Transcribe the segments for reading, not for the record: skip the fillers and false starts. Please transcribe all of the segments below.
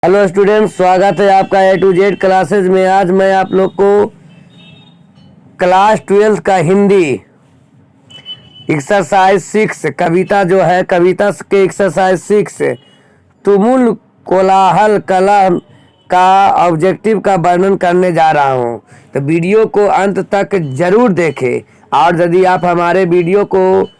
Hello students, स्वागत है आपका ए टू जेड क्लासेज में। आज मैं आप लोग को क्लास 12 का हिंदी एक्सरसाइज 6 कविता जो है, कविता के एक्सरसाइज 6 तुमुल कोलाहल कलह का ऑब्जेक्टिव का वर्णन करने जा रहा हूं। तो वीडियो को अंत तक जरूर देखें, और यदि आप हमारे वीडियो को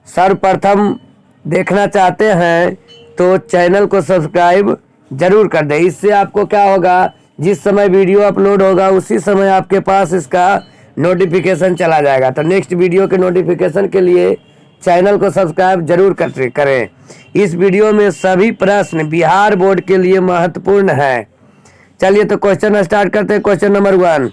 सर्वप्रथम देखना चाहते हैं तो चैनल को सब्सक्राइब जरूर कर दें। इससे आपको क्या होगा, जिस समय वीडियो अपलोड होगा उसी समय आपके पास इसका नोटिफिकेशन चला जाएगा। तो नेक्स्ट वीडियो के नोटिफिकेशन के लिए चैनल को सब्सक्राइब जरूर करें। इस वीडियो में सभी प्रश्न बिहार बोर्ड के लिए महत्वपूर्ण है। चलिए तो क्वेश्चन स्टार्ट करते हैं। क्वेश्चन नंबर 1,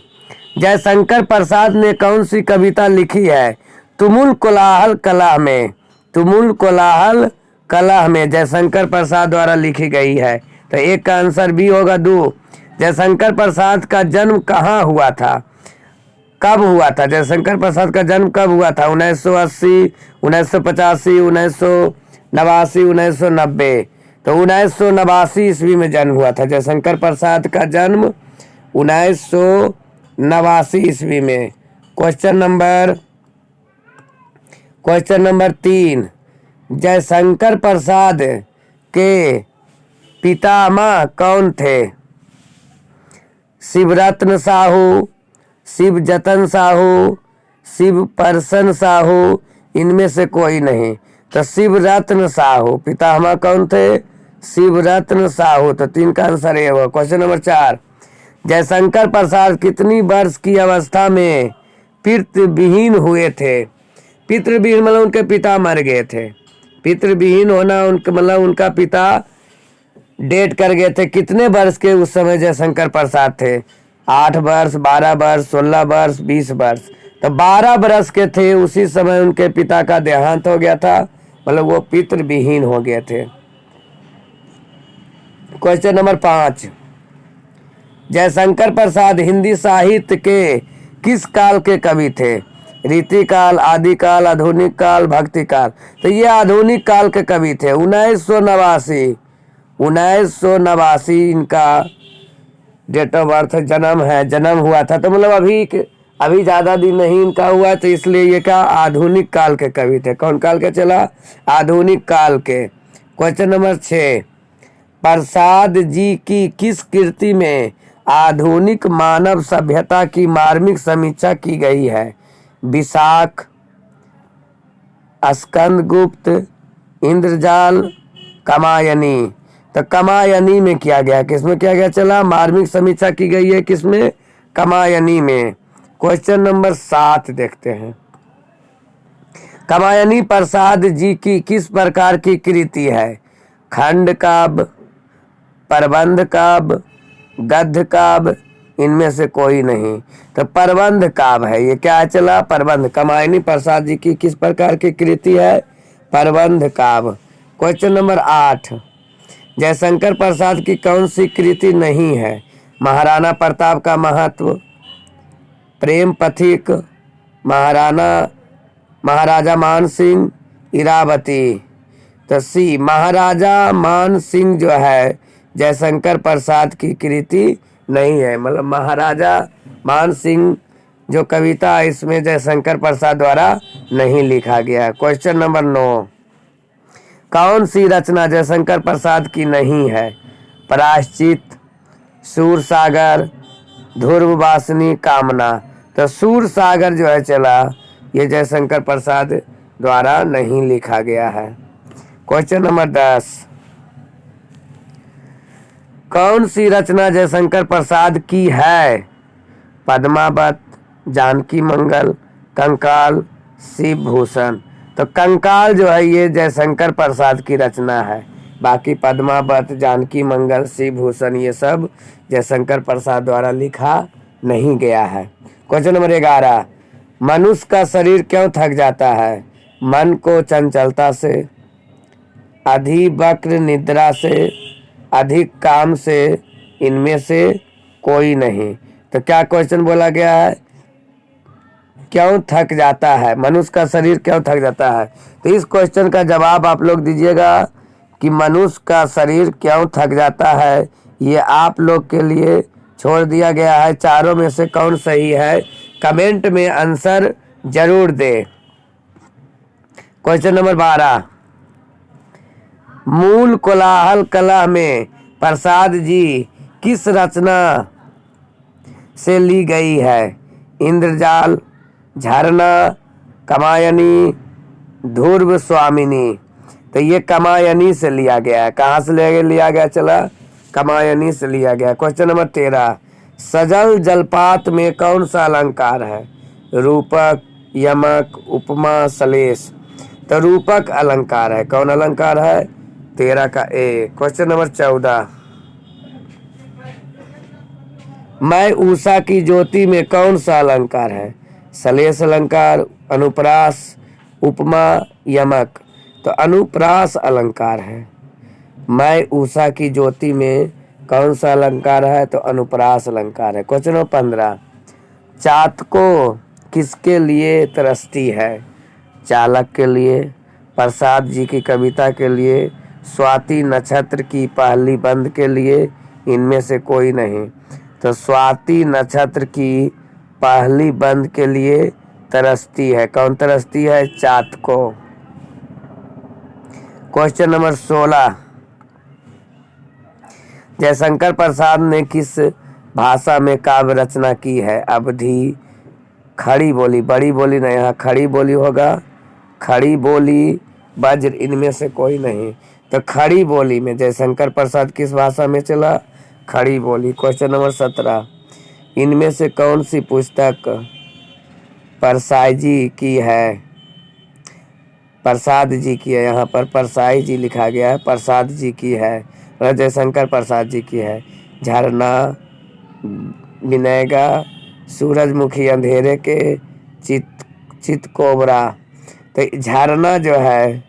जयशंकर प्रसाद ने कौन सी कविता लिखी है? तुमुल कोलाहल कलह में। तुमुल कोलाहल कलह में जयशंकर प्रसाद द्वारा लिखी गई है। तो एक का आंसर बी होगा। 2, जयशंकर प्रसाद का जन्म कहाँ हुआ था? कब हुआ था? जयशंकर प्रसाद का जन्म कब हुआ था? 1980, 1985, 1989, 1990। तो 1989 ईस्वी में जन्म हुआ था। जयशंकर प्रसाद का जन्म 1989 ईस्वी में। क्वेश्चन नंबर 3, जयशंकर प्रसाद के पितामह कौन थे? शिवरत्न साहू, शिव जतन साहू, शिव परसन साहू, इनमें से कोई नहीं। तो शिवरत्न साहू पितामह कौन थे? शिवरत्न साहू। तो 3 का आंसर ये हुआ। क्वेश्चन नंबर 4, जयशंकर प्रसाद कितनी वर्ष की अवस्था में पितृविहीन हुए थे? पितृविहीन मतलब उनके पिता मर गए थे। पितृविहीन होना उनका मतलब उनका पिता डेट कर गए थे। कितने वर्ष के उस समय जयशंकर प्रसाद थे? 8 वर्ष, 12 वर्ष, 16 वर्ष, 20 वर्ष। तो 12 वर्ष के थे उसी समय उनके पिता का देहांत हो गया था, मतलब वो पितृविहीन हो गए थे। क्वेश्चन नंबर 5, जयशंकर प्रसाद हिंदी साहित्य के किस काल के कवि थे? रीतिकाल, आदिकाल, आधुनिक काल, भक्ति काल। तो ये आधुनिक काल के कवि थे। 1989 इनका डेट ऑफ बर्थ जन्म है, जन्म हुआ था। तो मतलब अभी ज़्यादा दिन नहीं इनका हुआ, तो इसलिए ये क्या आधुनिक काल के कवि थे। कौन काल के चला? आधुनिक काल के। क्वेश्चन नंबर 6, प्रसाद जी की किस कृति में आधुनिक मानव सभ्यता की मार्मिक समीक्षा की गई है? विशाख, स्कंदगुप्त, इंद्रजाल, कामायनी। तो कामायनी में किया गया। किसमें किया गया चला? मार्मिक समीक्षा की गई है किसमें? कामायनी में। क्वेश्चन नंबर 7 देखते हैं। कामायनी प्रसाद जी की किस प्रकार की कृति है? खंड काव्य, प्रबंध काव्य, गद्य काव्य, इनमें से कोई नहीं। तो प्रबंध काव्य है। ये क्या है चला? प्रबंध। कामायनी प्रसाद जी की किस प्रकार की कृति है? प्रबंध काव्य। क्वेश्चन नंबर 8, जयशंकर प्रसाद की कौन सी कृति नहीं है? महाराणा प्रताप का महत्व, प्रेम पथिक, महाराजा मान सिंह, इरावती। तो सी, महाराजा मान सिंह जो है जयशंकर प्रसाद की कृति नहीं है। मतलब महाराजा मान सिंह जो कविता है इसमें जयशंकर प्रसाद द्वारा नहीं लिखा गया। क्वेश्चन नंबर 9, कौन सी रचना जयशंकर प्रसाद की नहीं है? प्रायश्चित, सूरसागर, ध्रुव वासनी, कामना। तो सूरसागर जो है चला, ये जयशंकर प्रसाद द्वारा नहीं लिखा गया है। क्वेश्चन नंबर 10, कौन सी रचना जयशंकर प्रसाद की है? पद्मावत, जानकी मंगल, कंकाल, शिव भूषण। तो कंकाल जो है ये जयशंकर प्रसाद की रचना है। बाकी पद्मावत, जानकी मंगल, शिव भूषण ये सब जयशंकर प्रसाद द्वारा लिखा नहीं गया है। क्वेश्चन नंबर 11, मनुष्य का शरीर क्यों थक जाता है? मन को चंचलता से, अधिवक्र निद्रा से, अधिक काम से, इनमें से कोई नहीं। तो क्या क्वेश्चन बोला गया है? क्यों थक जाता है? मनुष्य का शरीर क्यों थक जाता है? तो इस क्वेश्चन का जवाब आप लोग दीजिएगा कि मनुष्य का शरीर क्यों थक जाता है, ये आप लोग के लिए छोड़ दिया गया है। चारों में से कौन सही है, कमेंट में आंसर जरूर दे। क्वेश्चन नंबर 12, मूल कोलाहल कला में प्रसाद जी किस रचना से ली गई है? इंद्रजाल, झरना, कामायनी, ध्रुव स्वामिनी। तो ये कामायनी से लिया गया है। कहाँ से लिया गया चला? कामायनी से लिया गया। क्वेश्चन नंबर 13, सजल जलपात में कौन सा अलंकार है? रूपक, यमक, उपमा, सलेश। तो रूपक अलंकार है। कौन अलंकार है? 13 का ए। क्वेश्चन नंबर 14, मैं उषा की ज्योति में कौन सा अलंकार है? सलेश अलंकार, अनुप्रास, उपमा, यमक। तो अनुप्रास अलंकार है। मैं उषा की ज्योति में कौन सा अलंकार है? तो अनुप्रास अलंकार है। क्वेश्चन नंबर 15, चातको किसके लिए तरसती है? चालक के लिए, प्रसाद जी की कविता के लिए, स्वाति नक्षत्र की पहली बंद के लिए, इनमें से कोई नहीं। तो स्वाति नक्षत्र की पहली बंद के लिए तरसती है। कौन तरसती है? चातको। क्वेश्चन नंबर 16, जयशंकर प्रसाद ने किस भाषा में काव्य रचना की है? अवधी, खड़ी बोली, बड़ी बोली नहीं, यहाँ खड़ी बोली होगा, खड़ी बोली, वज्र, इनमें से कोई नहीं। तो खड़ी बोली में जयशंकर प्रसाद किस भाषा में चला? खड़ी बोली। क्वेश्चन नंबर 17, इनमें से कौन सी पुस्तक परसाई जी की है? प्रसाद जी की है। यहाँ पर परसाई जी लिखा गया है, प्रसाद जी की है, जयशंकर प्रसाद जी की है। झरना, विनयगा, सूरजमुखी अंधेरे के, चित कोबरा। तो झरना जो है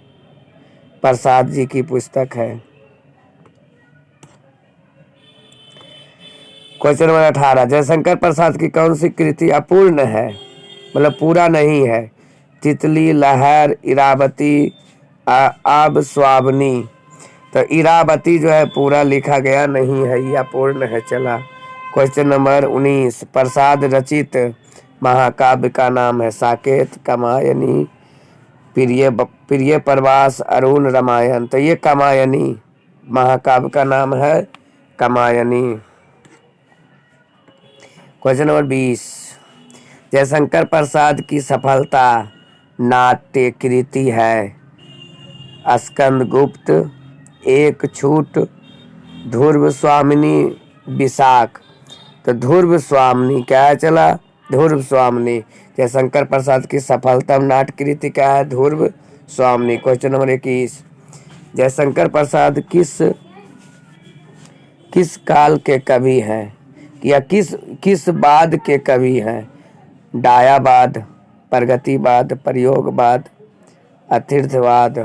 प्रसाद जी की पुस्तक है। क्वेश्चन नंबर 18, जयशंकर प्रसाद की कौन सी कृति अपूर्ण है, मतलब पूरा नहीं है? तितली, लहर, इरावती, आब स्वाबनी। तो इरावती जो है पूरा लिखा गया नहीं है, यह अपूर्ण है। चला। क्वेश्चन नंबर 19, प्रसाद रचित महाकाव्य का नाम है? साकेत, कामायनी, प्रिय प्रवास, अरुण, रामायण। तो ये कामायनी, महाकाव्य का नाम है कामायनी। क्वेश्चन नंबर 20, जयशंकर प्रसाद की सफलता नाट्य कृति है? स्कंदगुप्त, एक छूट, ध्रुव स्वामिनी, विशाख। तो ध्रुव स्वामिनी क्या है चला? ध्रुव स्वामिनी। जयशंकर प्रसाद की सफलतम नाट्य कृति क्या है? ध्रुव स्वामिनी। क्वेश्चन नंबर 21, जयशंकर प्रसाद किस काल के कवि हैं, या किस बाद के कवि हैं? डायावाद, प्रगतिवाद, प्रयोगवाद, अतीर्थवाद।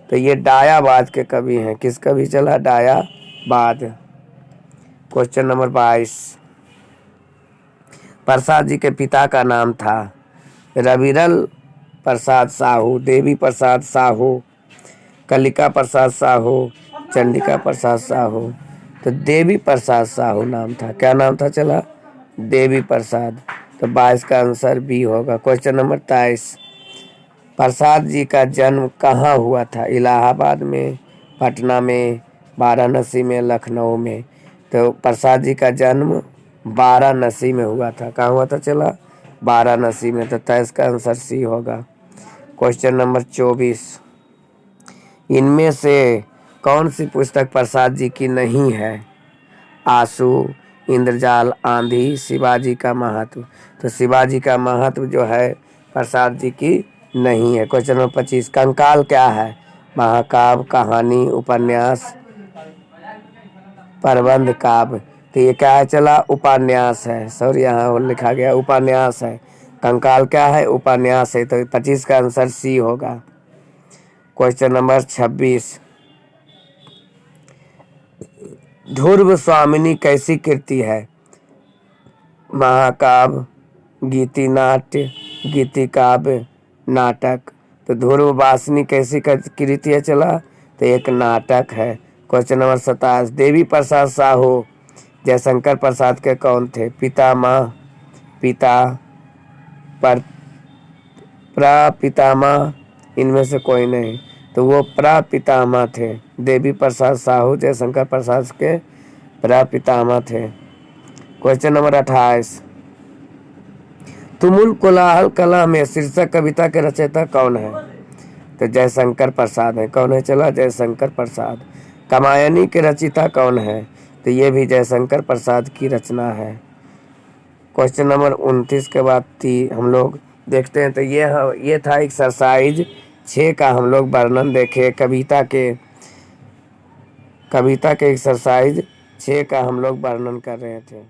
तो ये डायावाद के कवि हैं। किस कवि चला? डायावाद। क्वेश्चन नंबर 22, प्रसाद जी के पिता का नाम था? रविरल प्रसाद साहू, देवी प्रसाद साहू, कलिका प्रसाद साहू, चंडिका प्रसाद साहू। तो देवी प्रसाद साहू नाम था। क्या नाम था चला? देवी प्रसाद। तो 22 का आंसर बी होगा। क्वेश्चन नंबर 23, प्रसाद जी का जन्म कहाँ हुआ था? इलाहाबाद में, पटना में, वाराणसी में, लखनऊ में। तो प्रसाद जी का जन्म वाराणसी में हुआ था। कहाँ हुआ था चला? वाराणसी में। तो 23 का आंसर सी होगा। क्वेश्चन नंबर 24, इनमें से कौन सी पुस्तक प्रसाद जी की नहीं है? आंसू, इंद्रजाल, आंधी, शिवाजी का महत्व। तो शिवाजी का महत्व जो है प्रसाद जी की नहीं है। क्वेश्चन नंबर 25, कंकाल क्या है? महाकाव्य, कहानी, उपन्यास, प्रबंध काव्य। तो ये क्या है चला? उपन्यास है। सॉरी, यहाँ लिखा गया उपन्यास है। कंकाल क्या है? उपन्यास है। तो 25 का आंसर सी होगा। क्वेश्चन नंबर 26, ध्रुव स्वामिनी कैसी कृति है? महाकाव्य, गीति नाट्य, गीति काव्य, नाटक। तो ध्रुव वासिनी कैसी कृति है चला? तो एक नाटक है। क्वेश्चन नंबर 27, देवी प्रसाद साहू जयशंकर प्रसाद के कौन थे? पितामह, पिता, पर प्रपितामह, इनमें से कोई नहीं, तो वो प्रपितामह थे। देवी प्रसाद साहू जयशंकर प्रसाद के प्रपितामह थे। क्वेश्चन नंबर 28, तुमुल कोलाहल कला में शीर्षक कविता के रचयिता कौन है? तो जयशंकर प्रसाद है। कौन है चला? जयशंकर प्रसाद। कामायनी के रचयिता कौन है? तो ये भी जयशंकर प्रसाद की रचना है। क्वेश्चन नंबर 29 के बाद हम लोग देखते हैं, तो ये था एक्सरसाइज 6 का हम लोग वर्णन देखे। कविता के एक्सरसाइज 6 का हम लोग वर्णन कर रहे थे।